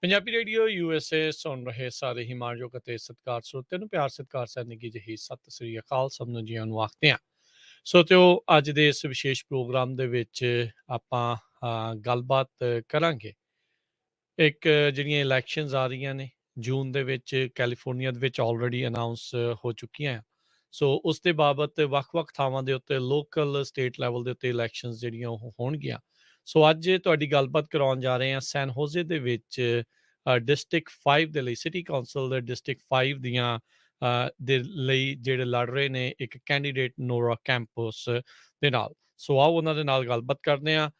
Punjabi radio USA ਸੁਣ ਰਹੇ ਸਾਰੇ ਹੀ ਮਾਣਯੋਗ ਅਤੇ ਸਤਿਕਾਰ ਸਰੋਤਿਆਂ ਨੂੰ ਪਿਆਰ ਸਤਿਕਾਰ ਸੈਨਿਕੀ ਜਿਹੀ ਸਤਿ ਸ੍ਰੀ ਅਕਾਲ ਸਭ ਨੂੰ ਜੀਆਂ ਨੂੰ ਆਖਦੇ ਹਾਂ। ਸੋ ਤੇ ਉਹ ਅੱਜ ਦੇ ਇਸ ਵਿਸ਼ੇਸ਼ ਪ੍ਰੋਗਰਾਮ ਦੇ ਵਿੱਚ ਆਪਾਂ ਗੱਲਬਾਤ ਕਰਾਂਗੇ। ਇੱਕ ਜਿਹੜੀਆਂ ਇਲੈਕਸ਼ਨਸ ਆ ਰਹੀਆਂ ਨੇ ਜੂਨ ਦੇ ਵਿੱਚ ਕੈਲੀਫੋਰਨੀਆ ਦੇ ਵਿੱਚ ਆਲਰੇਡੀ ਅਨਾਊਂਸ ਹੋ ਚੁੱਕੀਆਂ ਆ। ਸੋ ਉਸ ਦੇ ਬਾਬਤ ਵੱਖ-ਵੱਖ ਥਾਵਾਂ ਦੇ ਉੱਤੇ ਲੋਕਲ ਸਟੇਟ ਲੈਵਲ ਦੇ ਉੱਤੇ ਇਲੈਕਸ਼ਨਸ ਜਿਹੜੀਆਂ ਉਹ ਹੋਣਗੀਆਂ। ਸੋ ਅੱਜ ਤੁਹਾਡੀ ਗੱਲਬਾਤ ਕਰਾਉਣ ਜਾ ਰਹੇ ਹਾਂ ਸੈਨ ਹੋਜ਼ੇ ਦੇ ਵਿੱਚ ਡਿਸਟ੍ਰਿਕਟ 5 ਦੇ ਲਈ ਸਿਟੀ ਕਾਉਂਸਲ ਦੇ ਡਿਸਟ੍ਰਿਕਟ 5 ਦੀਆਂ ਦੇ ਲਈ ਜਿਹੜੇ ਲੜ ਰਹੇ ਨੇ ਇੱਕ ਕੈਂਡੀਡੇਟ ਨੋਰਾ ਕੈਂਪੋਸ ਦੇ ਨਾਲ। ਸੋ ਆਓ ਉਹਨਾਂ ਦੇ ਨਾਲ ਗੱਲਬਾਤ ਕਰਦੇ ਹਾਂ।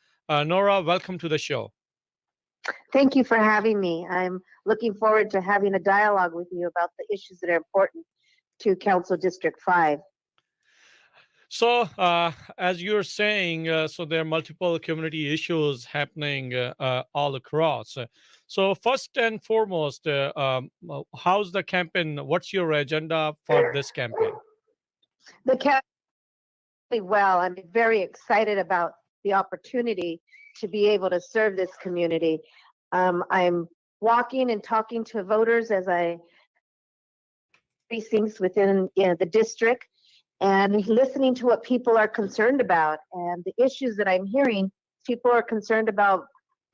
Nora, welcome to the show. Thank you for having me. I'm looking forward to having a dialogue with you about the issues that are important to Council District 5. So, as you're saying, so there are multiple community issues happening all across. So, first and foremost, how's the campaign? What's your agenda for this campaign? The campaign, well, I'm very excited about the opportunity to be able to serve this community. I'm walking and talking to voters as I precincts within the district and listening to what people are concerned about. And the issues that I'm hearing, people are concerned about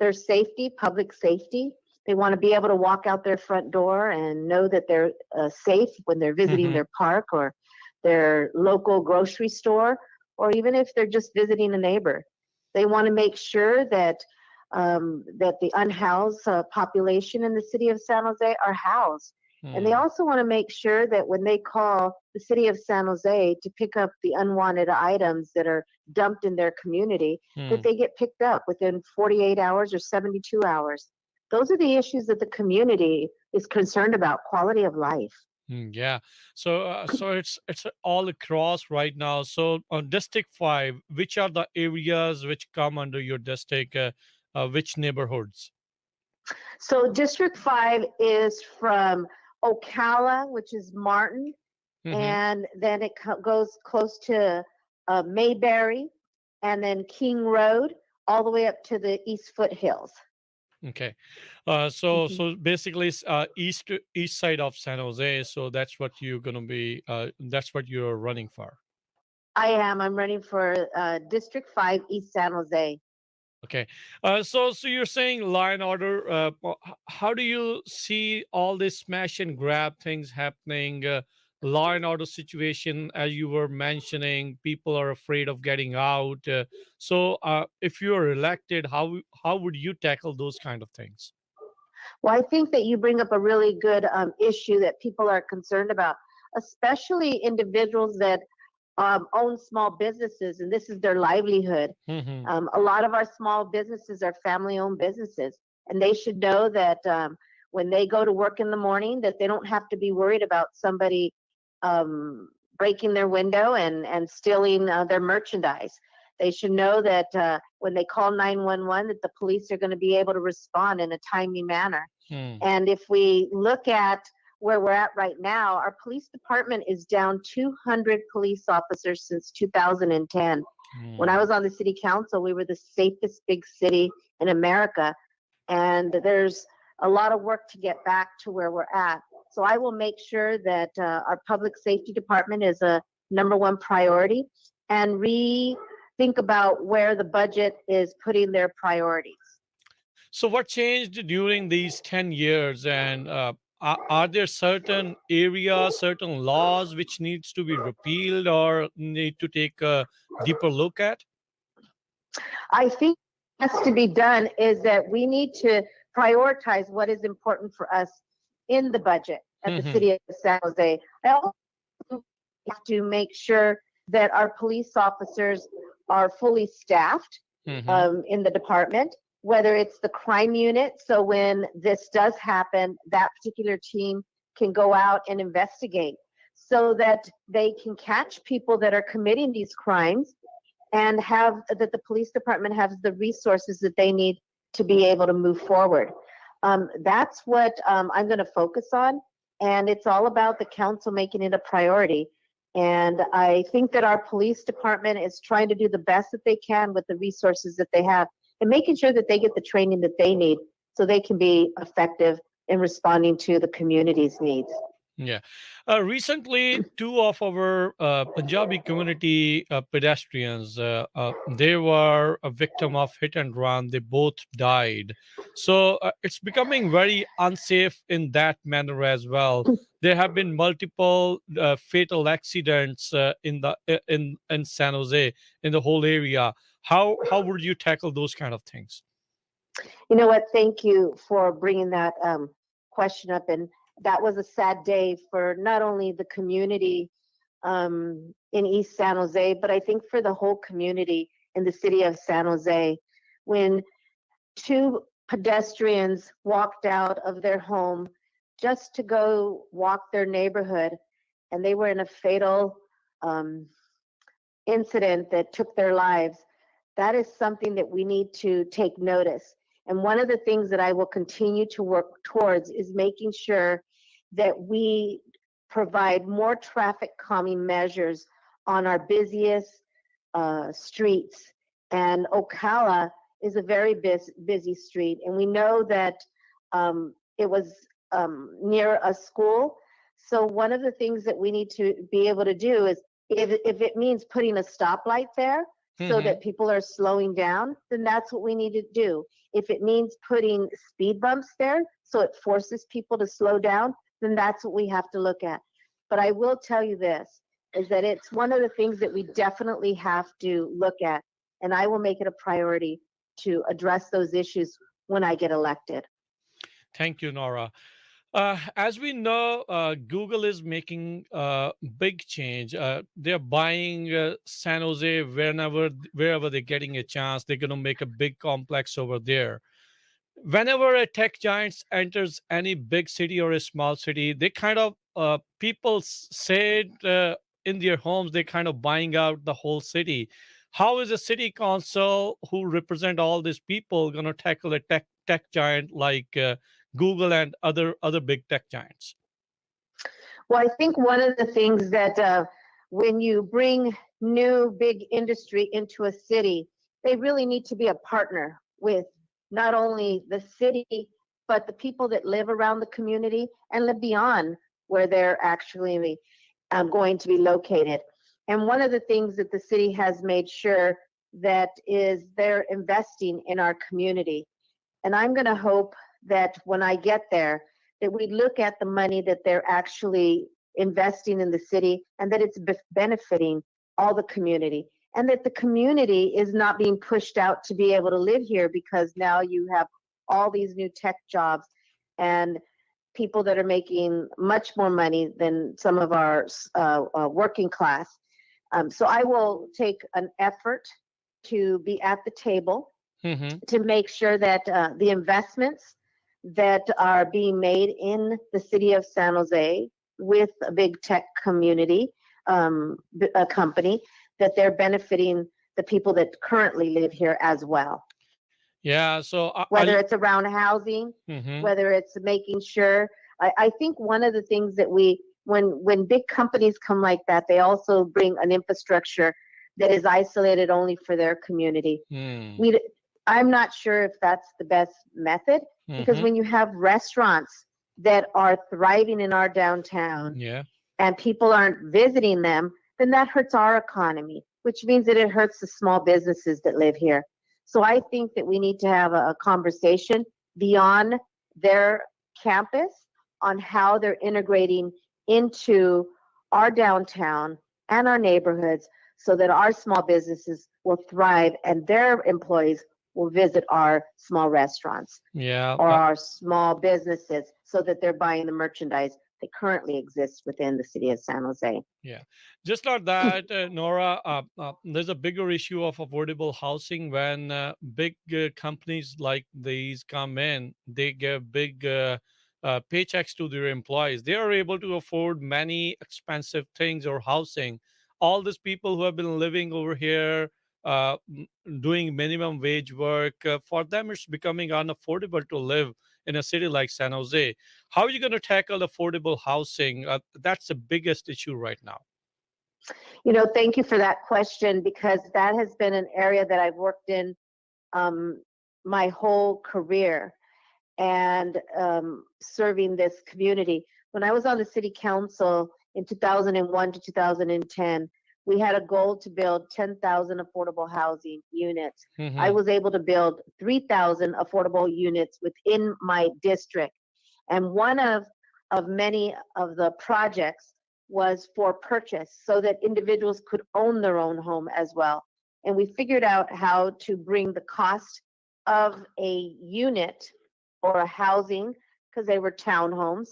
their safety, public safety. They want to be able to walk out their front door and know that they're safe when they're visiting their park or their local grocery store, or even if they're just visiting a neighbor. They want to make sure that the unhoused population in the city of San Jose are housed. And they also want to make sure that when they call the city of San Jose to pick up the unwanted items that are dumped in their community, that they get picked up within 48 hours or 72 hours. Those are the issues that the community is concerned about, quality of life. Yeah. So it's all across right now. So on District 5, which are the areas which come under your district? Which neighborhoods? So District 5 is from Ocala, which is Martin, and then it goes close to Mayberry, and then King Road, all the way up to the East Foothills. Okay. So basically east side of San Jose. So that's what you're going to be, that's what you're running for. I am. I'm running for District 5, East San Jose. Okay. So you're saying law and order. How do you see all this smash and grab things happening? Law and order situation, as you were mentioning, people are afraid of getting out. So if you are elected, how would you tackle those kind of things? Well, I think that you bring up a really good issue that people are concerned about, especially individuals that own small businesses, and this is their livelihood. A lot of our small businesses are family-owned businesses, and they should know that when they go to work in the morning, that they don't have to be worried about somebody breaking their window and stealing their merchandise. They should know that when they call 911, that the police are going to be able to respond in a timely manner. And if we look at where we're at right now, our police department is down 200 police officers since 2010. When I was on the city council, we were the safest big city in America, and there's a lot of work to get back to where we're at. So I will make sure that our public safety department is a #1 priority and rethink about where the budget is putting their priorities. So what changed during these 10 years, and are there certain areas, certain laws which needs to be repealed or need to take a deeper look at? I think what has to be done is that we need to prioritize what is important for us in the budget at the city of San Jose. I also have to make sure that our police officers are fully staffed in the department, whether it's the crime unit. So when this does happen, that particular team can go out and investigate so that they can catch people that are committing these crimes and that the police department has the resources that they need to be able to move forward. That's what I'm going to focus on. And it's all about the council making it a priority. And I think that our police department is trying to do the best that they can with the resources that they have and making sure that they get the training that they need so they can be effective in responding to the community's needs. Yeah. Recently, two of our Punjabi community pedestrians, they were a victim of hit and run. They both died. So it's becoming very unsafe in that manner as well. There have been multiple fatal accidents in San Jose, in the whole area. How would you tackle those kind of things? You know what? Thank you for bringing that question up. And that was a sad day for not only the community in East San Jose, but I think for the whole community in the city of San Jose, when two pedestrians walked out of their home just to go walk their neighborhood, and they were in a fatal um, incident that took their lives. That is something that we need to take notice. And one of the things that I will continue to work towards is making sure that we provide more traffic calming measures on our busiest streets. And Ocala is a very busy street. And we know that it was near a school. So one of the things that we need to be able to do is if it means putting a stoplight there so Hmm. that people are slowing down, then that's what we need to do. If it means putting speed bumps there so it forces people to slow down, then that's what we have to look at. But I will tell you this, is that it's one of the things that we definitely have to look at. And I will make it a priority to address those issues when I get elected. Thank you, Nora. As we know, Google is making big change. They're buying San Jose wherever they're getting a chance. They're going to make a big complex over there. Whenever a tech giant enters any big city or a small city, they kind of people say it, in their homes, they kind of buying out the whole city. How is a city council who represent all these people going to tackle a tech giant like Google and other big tech giants? Well, I think one of the things that when you bring new big industry into a city, they really need to be a partner with not only the city, but the people that live around the community and live beyond where they're actually going to be located. And one of the things that the city has made sure that is they're investing in our community. And I'm going to hope that when I get there, that we look at the money that they're actually investing in the city and that it's benefiting all the community and that the community is not being pushed out to be able to live here because now you have all these new tech jobs and people that are making much more money than some of our working class. So I will take an effort to be at the table Hmm. to make sure that the investments that are being made in the city of San Jose with a big tech community, a company, that they're benefiting the people that currently live here as well. Yeah. So Whether it's around housing, mhm. whether it's making sure, I think one of the things that when big companies come like that, they also bring an infrastructure that is isolated only for their community. Hmm. We, I'm not sure if that's the best method because Hmm. when you have restaurants that are thriving in our downtown Yeah. and people aren't visiting them, then that hurts our economy, which means that it hurts the small businesses that live here. So I think that we need to have a conversation beyond their campus on how they're integrating into our downtown and our neighborhoods so that our small businesses will thrive and their employees will visit our small restaurants Yeah. or our small businesses so that they're buying the merchandise that currently exists within the city of San Jose. Yeah, just not that, Nora. There's a bigger issue of affordable housing when big companies like these come in. They give big paychecks to their employees. They are able to afford many expensive things or housing. All these people who have been living over here, doing minimum wage work, for them it's becoming unaffordable to live in a city like San Jose. How are you going to tackle affordable housing? That's the biggest issue right now. Thank you for that question because that has been an area that I've worked in um, my whole career. and serving this community. When I was on the city council in 2001 to 2010, we had a goal to build 10,000 affordable housing units. I Mm-hmm. was able to build 3,000 affordable units within my district. And one of many of the projects was for purchase so that individuals could own their own home as well. And we figured out how to bring the cost of a unit or a housing, because they were townhomes,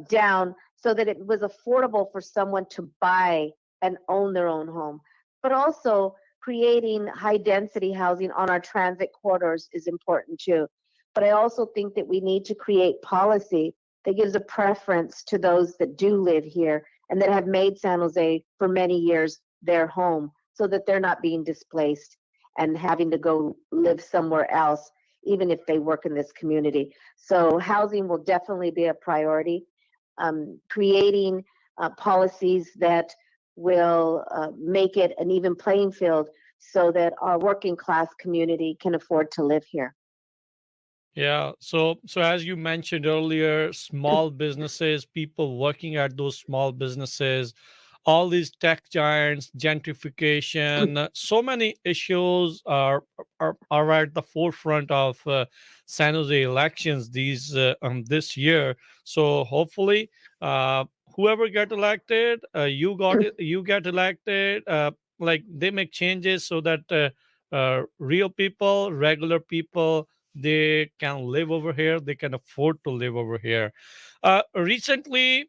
down so that it was affordable for someone to buy and own their own home. But also creating high density housing on our transit corridors is important too. But I also think that we need to create policy that gives a preference to those that do live here and that have made San Jose for many years their home so that they're not being displaced and having to go live somewhere else, even if they work in this community. So housing will definitely be a priority. Creating policies that will make it an even playing field so that our working class community can afford to live here. Yeah. So as you mentioned earlier, small businesses, people working at those small businesses, all these tech giants, gentrification, so many issues are at the forefront of San Jose elections this year. So hopefully, uh, whoever get elected, you get elected. Like they make changes so that real people, regular people, they can live over here, they can afford to live over here. Recently,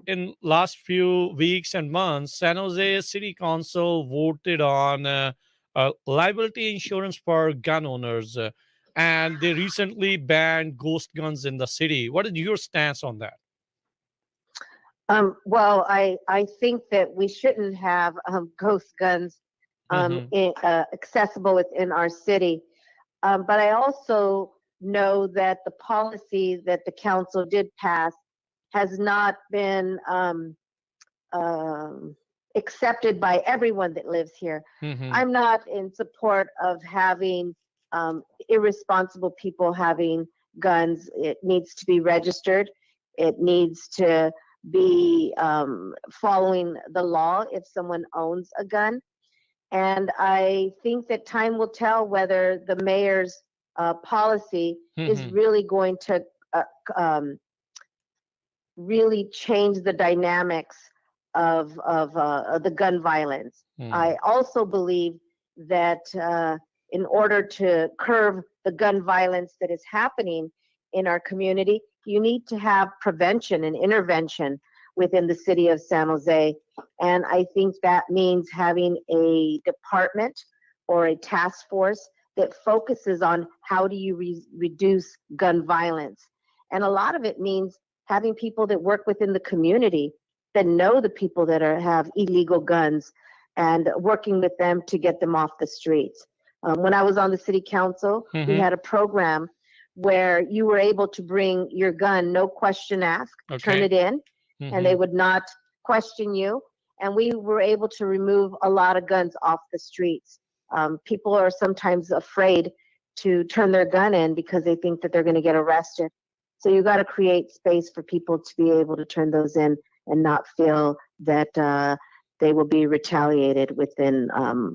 in last few weeks and months, San Jose City Council voted on liability insurance for gun owners, and they recently banned ghost guns in the city. What is your stance on that? Well, I think that we shouldn't have ghost guns Hmm. accessible within our city. But I also know that the policy that the council did pass has not been um, accepted by everyone that lives here. Hmm. I'm not in support of having irresponsible people having guns. It needs to be registered. It needs to be following the law if someone owns a gun. And I think that time will tell whether the mayor's policy is Hmm. really going to uh, um, really change the dynamics of the gun violence. I also believe that in order to curb the gun violence that is happening in our community, you need to have prevention and intervention within the city of San Jose. And I think that means having a department or a task force that focuses on how do you reduce gun violence. And a lot of it means having people that work within the community that know the people that have illegal guns and working with them to get them off the streets. When I was on the city council, we Hmm. had a program where you were able to bring your gun, no question asked, turn Okay. it in, and they Hmm. would not question you. And we were able to remove a lot of guns off the streets. People are sometimes afraid to turn their gun in because they think that they're going to get arrested. So you got to create space for people to be able to turn those in and not feel that they will be retaliated within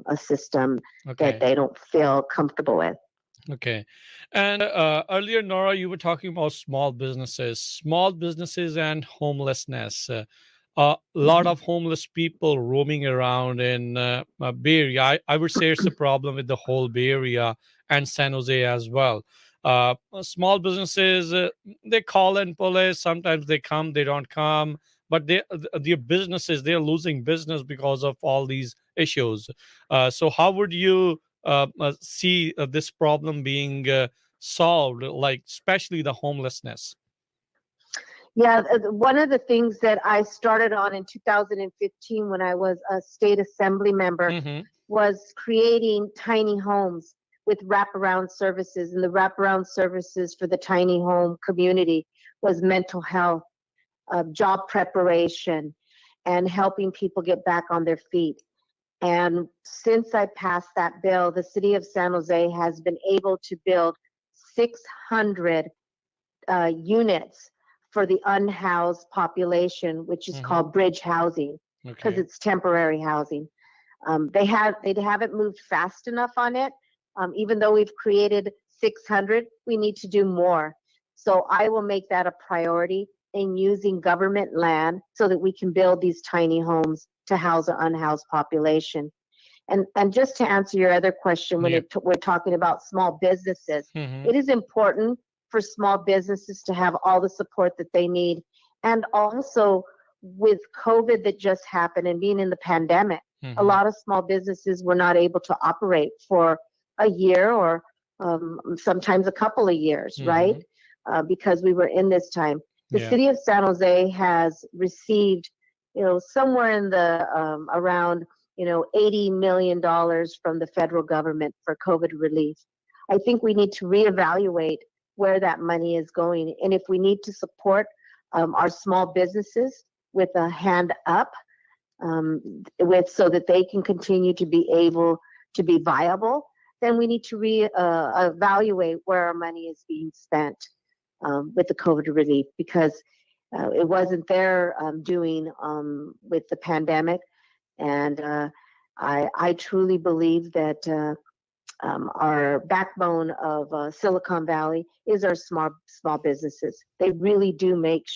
a system that Okay. they don't feel comfortable with. Okay. And earlier, Nora, you were talking about small businesses and homelessness. A lot Mhm. of homeless people roaming around in Bay Area. I would say it's a problem with the whole Bay Area and San Jose as well. Small businesses, they call in police. Sometimes they come, they don't come. But their businesses, they're losing business because of all these issues. So, how would you see this problem being solved, like especially the homelessness? Yeah, one of the things that I started on in 2015 when I was a state assembly member Hmm. was creating tiny homes with wraparound services. And the wraparound services for the tiny home community was mental health, job preparation, and helping people get back on their feet. And since I passed that bill, the city of San Jose has been able to build 600 units for the unhoused population, which is Mm-hmm. called bridge housing, because Okay. it's temporary housing. They haven't moved fast enough on it. Even though we've created 600, we need to do more. So I will make that a priority in using government land so that we can build these tiny homes to house an unhoused population. And just to answer your other question, when Yeah. we're talking about small businesses, Mm-hmm. it is important for small businesses to have all the support that they need. And also with COVID that just happened and being in the pandemic, a Mm-hmm. lot of small businesses were not able to operate for a year or sometimes a couple of years, right? Mm-hmm. Because we were in this time. The Yeah. city of San Jose has received, somewhere in the around $80 million from the federal government for COVID relief. I think we need to reevaluate where that money is going. And if we need to support our small businesses with a hand up, so that they can continue to be able to be viable, then we need to evaluate where our money is being spent with the COVID relief, because it wasn't their doing with the pandemic. And I truly believe that our backbone of Silicon Valley is our small businesses. They really do make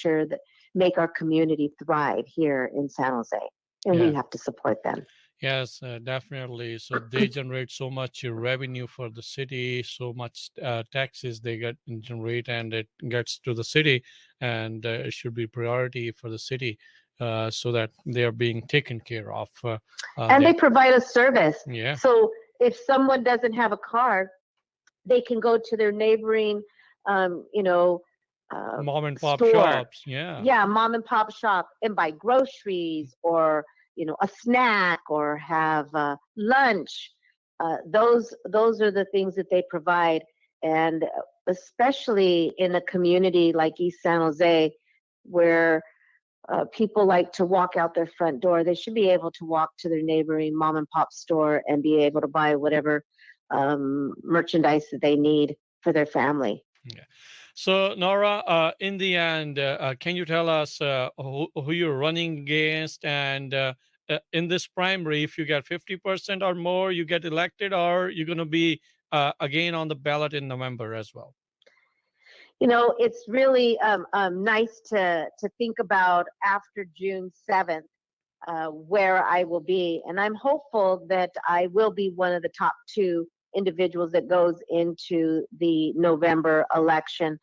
our community thrive here in San Jose, and we Yeah. have to support them. Yes, definitely. So they generate so much revenue for the city, so much taxes they get generate, and it gets to the city, and it should be priority for the city, so that they are being taken care of. And They, they provide a service. yeah, So if someone doesn't have a car, they can go to their neighboring, um, you know, uh, mom and pop store, shops. Yeah. yeah, mom and pop shop, and buy groceries or a snack or have lunch. Those are the things that they provide, and especially in a community like East San Jose, where people like to walk out their front door, they should be able to walk to their neighboring mom and pop store and be able to buy whatever merchandise that they need for their family. Yeah. So, Nora, in the end, can you tell us who you're running against? And in this primary, if you get 50% or more, you get elected, or you're going to be again on the ballot in November as well? It's really nice to think about after June 7th where I will be. And I'm hopeful that I will be one of the top two individuals that goes into the November election.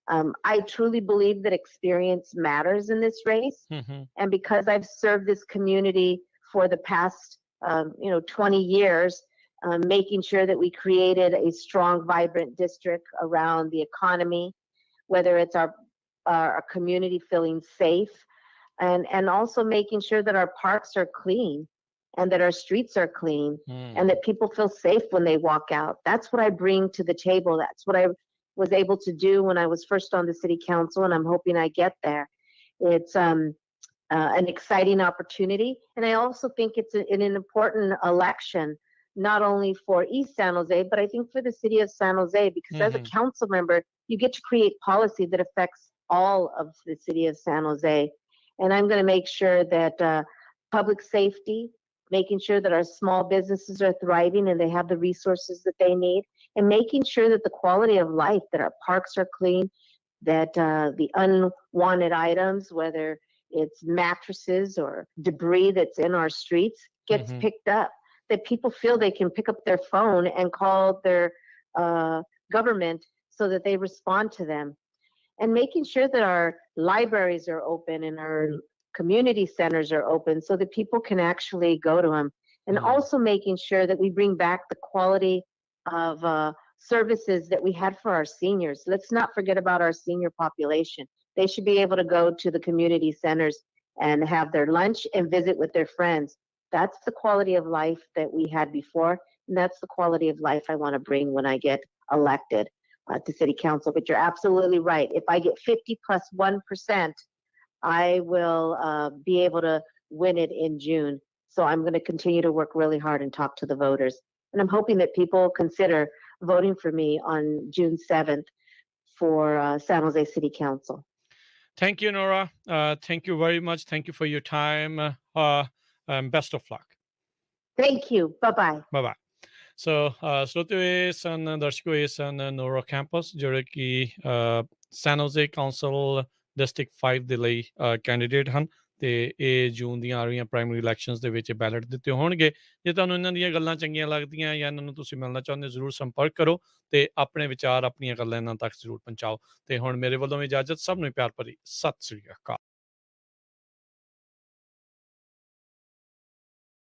I truly believe that experience matters in this race. Hmm. And because I've served this community for the past, 20 years, making sure that we created a strong, vibrant district around the economy, whether it's our community feeling safe, and also making sure that our parks are clean and that our streets are clean and Mm. that people feel safe when they walk out. That's what I bring to the table. That's what I was able to do when I was first on the city council, and I'm hoping I get there. It's an exciting opportunity, and I also think it's an important election, not only for East San Jose, but I think for the city of San Jose, because as a Hmm. council member, you get to create policy that affects all of the city of San Jose. And I'm going to make sure that public safety, making sure that our small businesses are thriving and they have the resources that they need, and making sure that the quality of life, that our parks are clean, that the unwanted items, whether it's mattresses or debris that's in our streets, gets Hmm. picked up, that people feel they can pick up their phone and call their uh, government so that they respond to them, and making sure that our libraries are open and our community centers are open so that people can actually go to them, and Mm. also making sure that we bring back the quality of services that we had for our seniors. Let's not forget about our senior population. They should be able to go to the community centers and have their lunch and visit with their friends. That's the quality of life that we had before, and that's the quality of life I want to bring when I get elected to city council. But you're absolutely right. If I get 50 plus 1%, I will be able to win it in June. So I'm going to continue to work really hard and talk to the voters. And I'm hoping that people consider voting for me on June 7th for San Jose City Council. Thank you, Nora. Thank you very much. Thank you for your time. And best of luck. Thank you. Bye-bye. Bye bye. ਸੋ ਸਰੋਤਿਓ ਇਹ ਸਨ ਦਰਸ਼ਕੋ ਇਹ ਸਨ Nora campus ਜਿਹੜੇ ਕਿ ਸੈਨ ਹੋਜ਼ੇ council district 5 ਦੇ ਲਈ candidate ਹਨ ਤੇ ਇਹ ਜੂਨ ਦੀਆਂ ਆ ਰਹੀਆਂ ਪ੍ਰਾਇਮਰੀ ਇਲੈਕਸ਼ਨਸ ਦੇ ਵਿੱਚ ਬੈਲਟ ਦਿੱਤੇ ਹੋਣਗੇ। ਜੇ ਤੁਹਾਨੂੰ ਇਹਨਾਂ ਦੀਆਂ ਗੱਲਾਂ ਚੰਗੀਆਂ ਲੱਗਦੀਆਂ ਜਾਂ ਇਹਨਾਂ ਨੂੰ ਤੁਸੀਂ ਮਿਲਣਾ ਚਾਹੁੰਦੇ ਹੋ ਜ਼ਰੂਰ ਸੰਪਰਕ ਕਰੋ ਤੇ ਆਪਣੇ ਵਿਚਾਰ ਆਪਣੀਆਂ ਗੱਲਾਂ ਇਹਨਾਂ ਤੱਕ ਜ਼ਰੂਰ ਪਹੁੰਚਾਓ। ਤੇ ਹੁਣ ਮੇਰੇ ਵੱਲੋਂ ਇਜਾਜ਼ਤ, ਸਭ ਨੂੰ ਪਿਆਰ ਭਰੀ ਸਤਿ ਸ੍ਰੀ ਅਕਾਲ।